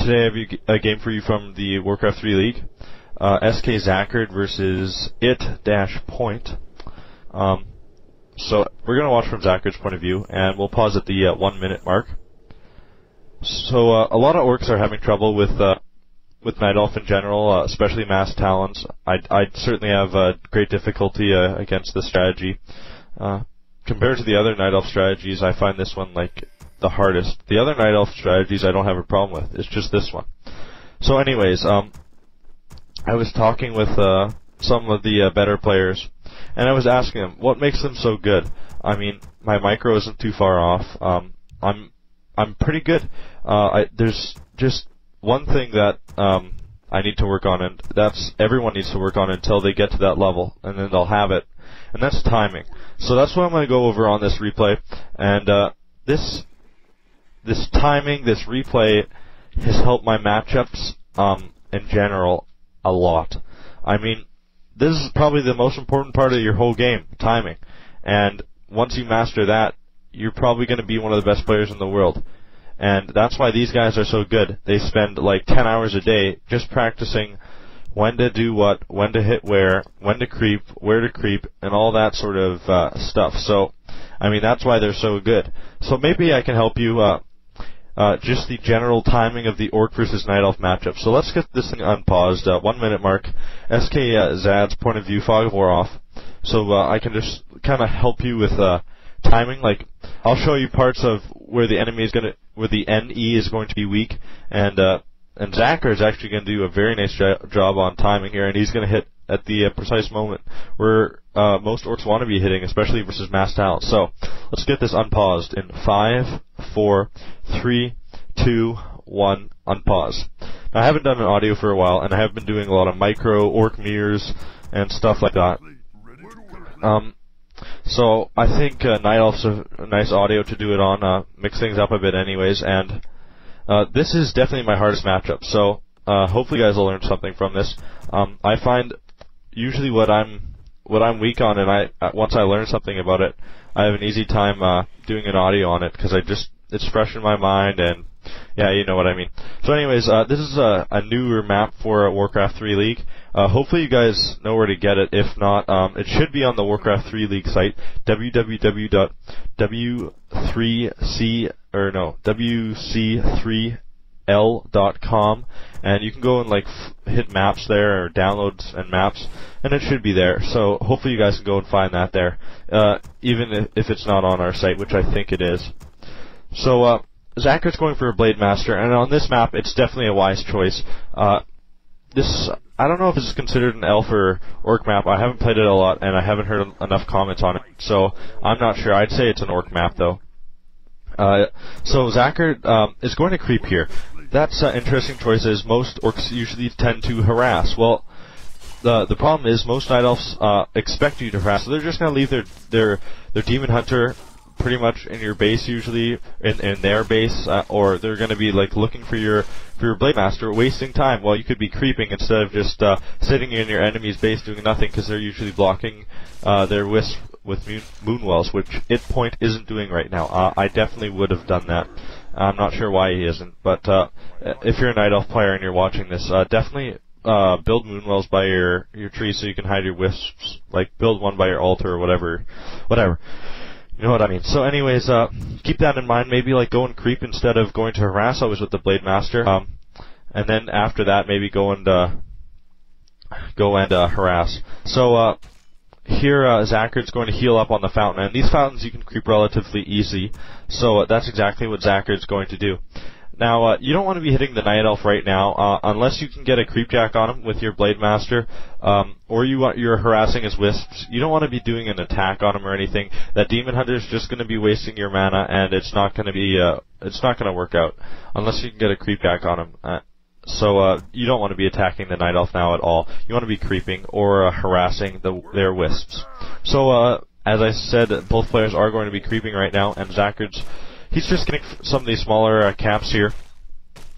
Today I have a game for you from the Warcraft 3 League. SK Zachard versus it-point. So we're going to watch from Zachard's point of view, and we'll pause at the 1 minute mark. So a lot of orcs are having trouble with Night Elf in general, especially mass talons. I certainly have great difficulty against this strategy. Compared to the other Night Elf strategies, I find this one like the hardest. The other Night Elf strategies I don't have a problem with. It's just this one. So anyways, I was talking with some of the better players, and I was asking them what makes them so good. I mean, my micro isn't too far off. I'm pretty good. There's just one thing that I need to work on, and that's everyone needs to work on until they get to that level, and then they'll have it, and that's timing. So that's what I'm going to go over on this replay, and this timing, this replay, has helped my matchups in general a lot. I mean, this is probably the most important part of your whole game, timing. And once you master that, you're probably going to be one of the best players in the world. And that's why these guys are so good. They spend like 10 hours a day just practicing when to do what, when to hit where to creep, and all that sort of stuff. So, I mean, that's why they're so good. So maybe I can help you just the general timing of the Orc versus Night Elf matchup. So let's get this thing unpaused. 1 minute mark. SK Zad's point of view, Fog of War off. So I can just kind of help you with timing. Like, I'll show you parts of where the enemy is where the NE is going to be weak, and Zachar is actually going to do a very nice job on timing here, and he's going to hit at the precise moment where most orcs want to be hitting, especially versus mass talent. So let's get this unpaused in 5, 4, 3, 2, 1, unpause. Now, I haven't done an audio for a while, and I have been doing a lot of micro orc mirrors and stuff like that. So I think Night Elf's a nice audio to do it on, mix things up a bit anyways, and this is definitely my hardest matchup, so hopefully you guys will learn something from this. I find usually what I'm weak on, and once I learn something about it, I have an easy time doing an audio on it, because it's fresh in my mind, and yeah, you know what I mean. So anyways, this is a newer map for Warcraft 3 League. Hopefully you guys know where to get it. If not, it should be on the Warcraft 3 League site, wc3l.com, and you can go and like hit maps there, or downloads and maps, and it should be there. So hopefully you guys can go and find that there, even if it's not on our site, which I think it is. So Zachar's going for a blademaster, and on this map, it's definitely a wise choice. I don't know if it's considered an elf or orc map. I haven't played it a lot, and I haven't heard enough comments on it, so I'm not sure. I'd say it's an orc map, though. So Zachar is going to creep here. That's an interesting choice, as most orcs usually tend to harass. Well, the problem is most Night Elves expect you to harass, so they're just going to leave their Demon Hunter pretty much in your base, usually in their base, or they're going to be like looking for your blademaster, wasting time while you could be creeping instead of just sitting in your enemy's base doing nothing, because they're usually blocking their wisps with moonwells, which it-point isn't doing right now. I definitely would have done that. I'm not sure why he isn't, but if you're a Night Elf player and you're watching this, definitely build moonwells by your tree so you can hide your wisps. Like, build one by your altar or whatever. You know what I mean. So anyways, keep that in mind. Maybe like go and creep instead of going to harass, always with the blademaster. And then after that, maybe go and harass. So here Zachar's going to heal up on the fountain, and these fountains you can creep relatively easy. So that's exactly what Zachar's going to do. Now, you don't want to be hitting the Night Elf right now, unless you can get a creepjack on him with your blademaster, or you're harassing his wisps. You don't want to be doing an attack on him or anything. That Demon Hunter is just going to be wasting your mana, and it's not going to work out unless you can get a creepjack on him. So you don't want to be attacking the Night Elf now at all. You want to be creeping or harassing their wisps. So as I said, both players are going to be creeping right now, and he's just getting some of these smaller camps here,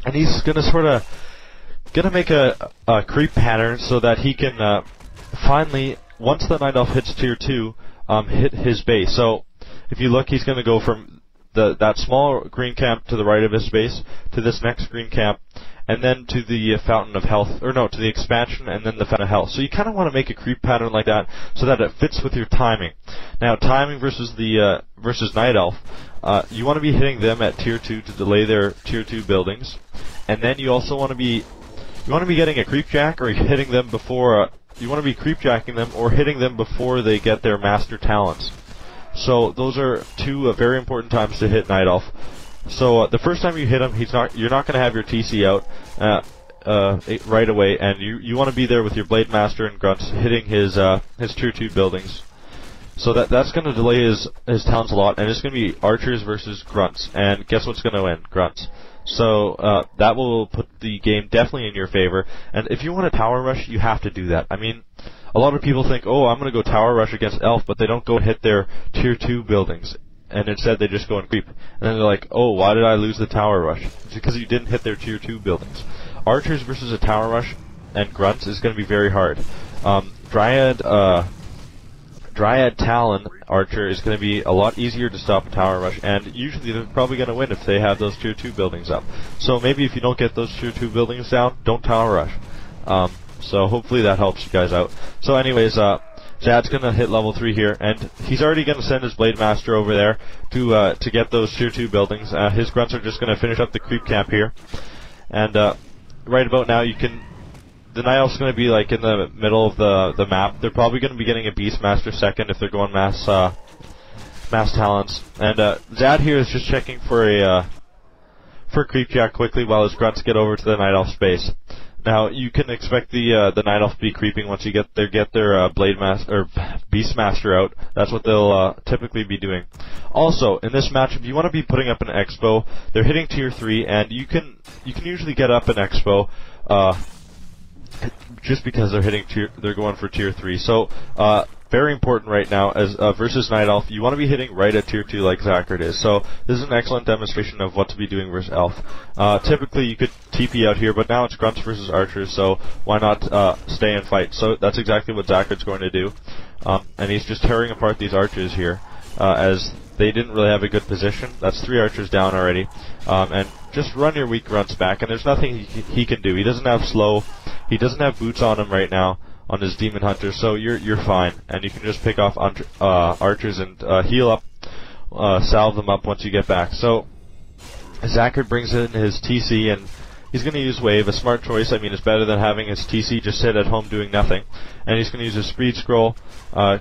and he's gonna make a creep pattern so that he can finally, once the Night Elf hits tier 2, hit his base. So if you look, he's gonna go from that small green camp to the right of his base to this next green camp, and then to the Fountain of Health, or no, to the expansion, and then the Fountain of Health. So you kind of want to make a creep pattern like that so that it fits with your timing. Now, timing versus the versus Night Elf, you want to be hitting them at tier 2 to delay their tier 2 buildings, and then you also want to be getting a creep jack or hitting them before. You want to be creep jacking them or hitting them before they get their master talents. So those are two very important times to hit Night Elf. So the first time you hit him, you're not going to have your TC out right away, and you want to be there with your blademaster and grunts hitting his tier 2 buildings. So that's going to delay his talents a lot, and it's going to be archers versus grunts. And guess what's going to win? Grunts. So that will put the game definitely in your favor. And if you want a tower rush, you have to do that. I mean, a lot of people think, oh, I'm going to go tower rush against Elf, but they don't go and hit their tier 2 buildings. And instead they just go and creep. And then they're like, oh, why did I lose the tower rush? It's because you didn't hit their tier 2 buildings. Archers versus a tower rush and grunts is going to be very hard. Dryad Talon Archer is going to be a lot easier to stop a tower rush, and usually they're probably going to win if they have those tier 2 buildings up. So maybe if you don't get those tier 2 buildings down, don't tower rush. So hopefully that helps you guys out. So anyways, Zad's going to hit level 3 here, and he's already going to send his blademaster over there to get those tier 2 buildings. His grunts are just going to finish up the creep camp here. And right about now the Night Elf's going to be like in the middle of the map. They're probably going to be getting a Beastmaster second if they're going mass talents. And Zad here is just checking for a creep jack quickly while his grunts get over to the Night Elf space. Now you can expect the Night Elf to be creeping once you get their Blademaster or Beastmaster out. That's what they'll typically be doing. Also, in this matchup, you want to be putting up an Expo. They're hitting tier 3, and you can usually get up an Expo. Just because they're going for tier 3. So, very important right now as versus Night Elf. You want to be hitting right at tier 2 like Zachard is. So, this is an excellent demonstration of what to be doing versus Elf. Typically, you could TP out here, but now it's grunts versus archers, so why not stay and fight? So, that's exactly what Zachard's going to do. And he's just tearing apart these archers here, as they didn't really have a good position. That's 3 archers down already. And just run your weak grunts back, and there's nothing he can do. He doesn't have slow. He doesn't have boots on him right now on his demon hunter, so you're fine, and you can just pick off archers and heal up, salve them up once you get back. So Zachard brings in his TC, and he's going to use wave, a smart choice. I mean, it's better than having his TC just sit at home doing nothing. And he's going to use his speed scroll,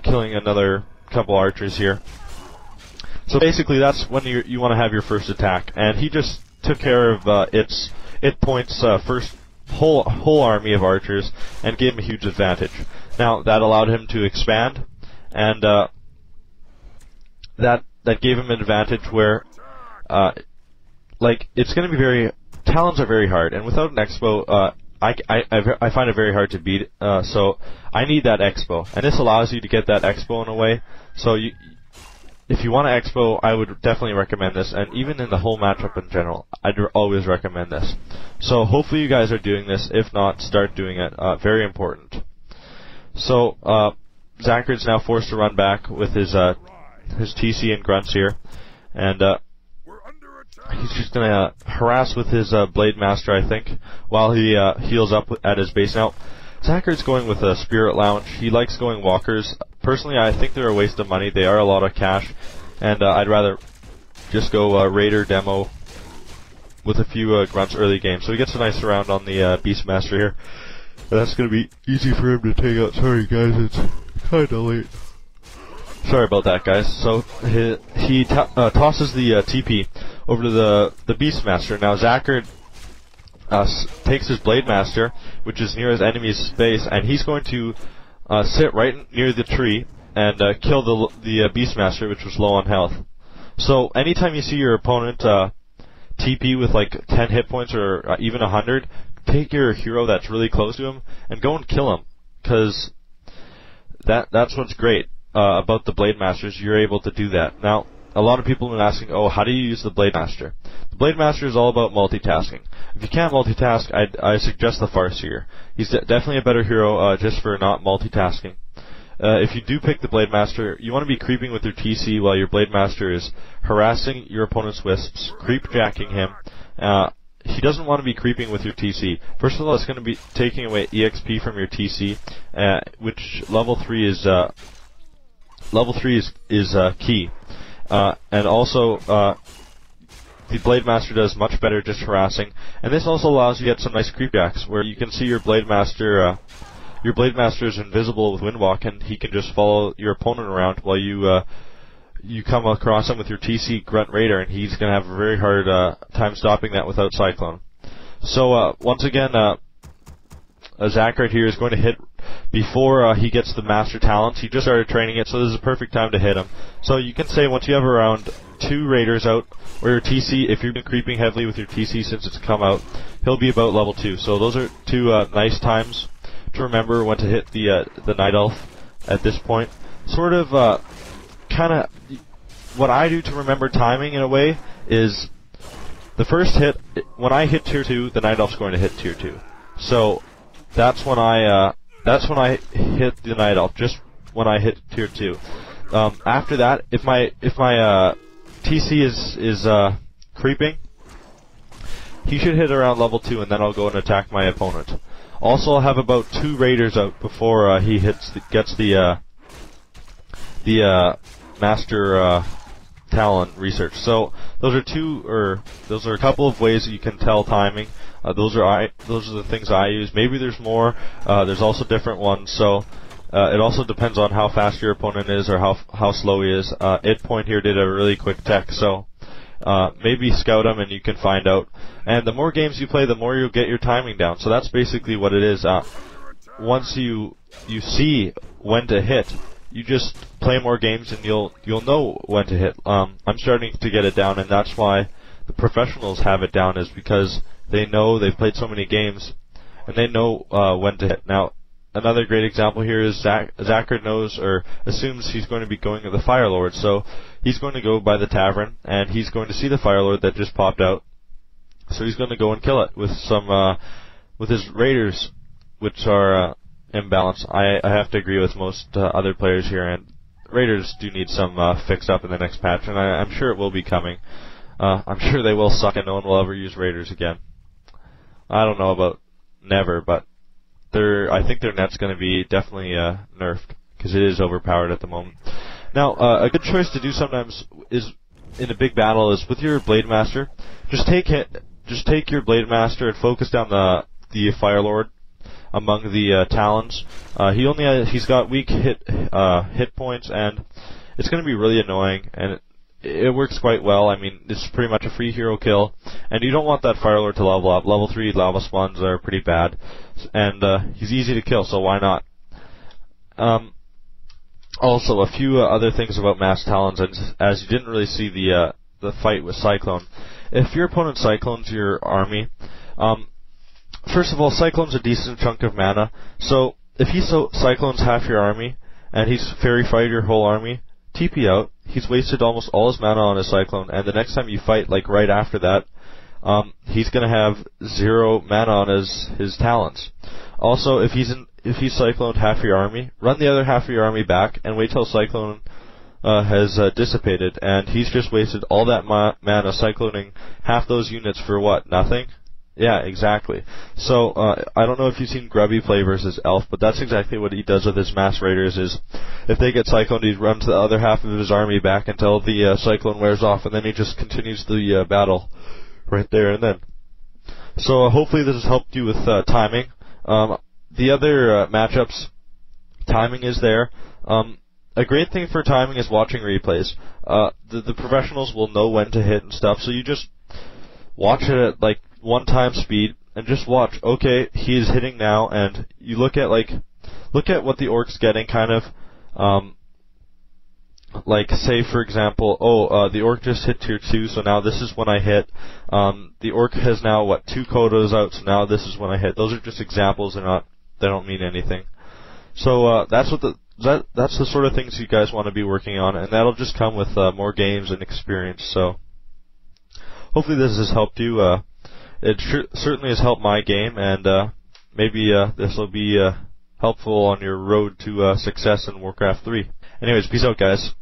killing another couple archers here. So basically, that's when you want to have your first attack, and he just took care of it points first whole army of archers and gave him a huge advantage. Now that allowed him to expand, and that gave him an advantage where like it's going to be talons are very hard, and without an expo I find it very hard to beat. So I need that expo, and this allows you to get that expo in a way. So if you want to expo, I would definitely recommend this, and even in the whole matchup in general, I'd always recommend this. So hopefully you guys are doing this. If not, start doing it. Very important. So Zachard's now forced to run back with his TC and grunts here, and he's just going to harass with his blademaster, I think, while he heals up at his base. Now, Zachard's going with a Spirit Lounge. He likes going walkers. Personally, I think they're a waste of money. They are a lot of cash, and I'd rather just go Raider demo with a few grunts early game. So he gets a nice round on the Beastmaster here. And that's going to be easy for him to take out. Sorry guys, it's kind of late. Sorry about that, guys. So he tosses the TP over to the Beastmaster. Now Zachard takes his Blademaster, which is near his enemy's space, and he's going to sit right near the tree and kill the Beastmaster, which was low on health. So anytime you see your opponent TP with like 10 hit points or even 100, take your hero that's really close to him and go and kill him, because that's what's great about the Blademasters. You're able to do that. Now, a lot of people have been asking, oh, how do you use the Blademaster? The Blademaster is all about multitasking. If you can't multitask, I suggest the Farseer. He's definitely a better hero just for not multitasking. If you do pick the Blademaster, you want to be creeping with your TC while your Blademaster is harassing your opponent's wisps, creep jacking him. he doesn't want to be creeping with your TC. First of all, it's going to be taking away EXP from your TC, which level 3 is key. And also, the blademaster does much better just harassing, and this also allows you to get some nice creep jacks where you can see your blademaster. Your blademaster is invisible with windwalk, and he can just follow your opponent around while you come across him with your TC Grunt Raider, and he's going to have a very hard time stopping that without Cyclone. So once again, Zach right here is going to hit before he gets the Master Talents. He just started training it, so this is a perfect time to hit him. So you can say once you have around 2 Raiders out, or your TC, if you've been creeping heavily with your TC since it's come out, he'll be about level 2. So those are 2 nice times to remember when to hit the Night Elf at this point. Sort of, kind of, what I do to remember timing in a way is the first hit, when I hit tier 2, the Night Elf's going to hit tier 2. So that's when I hit the Night Elf, just when I hit tier 2. After that, if my TC is creeping, he should hit around level 2, and then I'll go and attack my opponent. Also, I'll have about 2 Raiders out before he gets the Master Talon research. So those are a couple of ways that you can tell timing. Those are the things I use. Maybe there's more. There's also different ones. So it also depends on how fast your opponent is or how slow he is. Point here did a really quick tech, so maybe scout him and you can find out. And the more games you play, the more you'll get your timing down. So that's basically what it is. Once you see when to hit, you just play more games and you'll know when to hit. I'm starting to get it down, and that's why the professionals have it down, is because they know they've played so many games and they know when to hit. Now, another great example here is Zachard knows or assumes he's going to be going to the Fire Lord, so he's going to go by the tavern and he's going to see the Fire Lord that just popped out. So he's going to go and kill it with some with his Raiders, which are imbalanced. I have to agree with most other players here, and Raiders do need some fix up in the next patch, and I'm sure it will be coming. I'm sure they will suck and no one will ever use Raiders again. I don't know about never, but I think their net's going to be definitely nerfed, because it is overpowered at the moment. Now, a good choice to do sometimes is in a big battle is with your Blademaster. Just take your Blademaster and focus down the Fire Lord among the Talons. He's got weak hit points, and it's going to be really annoying, and it works quite well. I mean, it's pretty much a free hero kill, and you don't want that Fire Lord to level up. Level 3 lava spawns are pretty bad, and he's easy to kill, so why not? Also, a few other things about Mass Talons, as you didn't really see the fight with Cyclone. If your opponent cyclones your army, first of all, Cyclone's a decent chunk of mana, so if he cyclones half your army, and he's fairy fired your whole army, TP out, he's wasted almost all his mana on his Cyclone, and the next time you fight, like right after that, he's going to have 0 mana on his Talons. Also, if he's cycloned half your army, run the other half of your army back, and wait till Cyclone has dissipated, and he's just wasted all that mana cycloning half those units for what, nothing? Yeah, exactly. So, I don't know if you've seen Grubby play versus Elf, but that's exactly what he does with his Mass Raiders, is if they get cycloned, he runs the other half of his army back until the cyclone wears off, and then he just continues the battle right there and then. So, hopefully this has helped you with timing. The other matchups, timing is there. A great thing for timing is watching replays. The professionals will know when to hit and stuff, so you just watch it at like 1 time speed and just watch. Okay, he is hitting now, and you look at what the Orc's getting, kind of. Like, say for example, the Orc just hit tier 2, so now this is when I hit. The Orc has now 2 Kodos out, so now this is when I hit. Those are just examples; they don't mean anything. So that's the sort of things you guys want to be working on, and that'll just come with more games and experience. So hopefully this has helped you. It certainly has helped my game, and maybe this will be helpful on your road to success in Warcraft 3. Anyways, peace out, guys.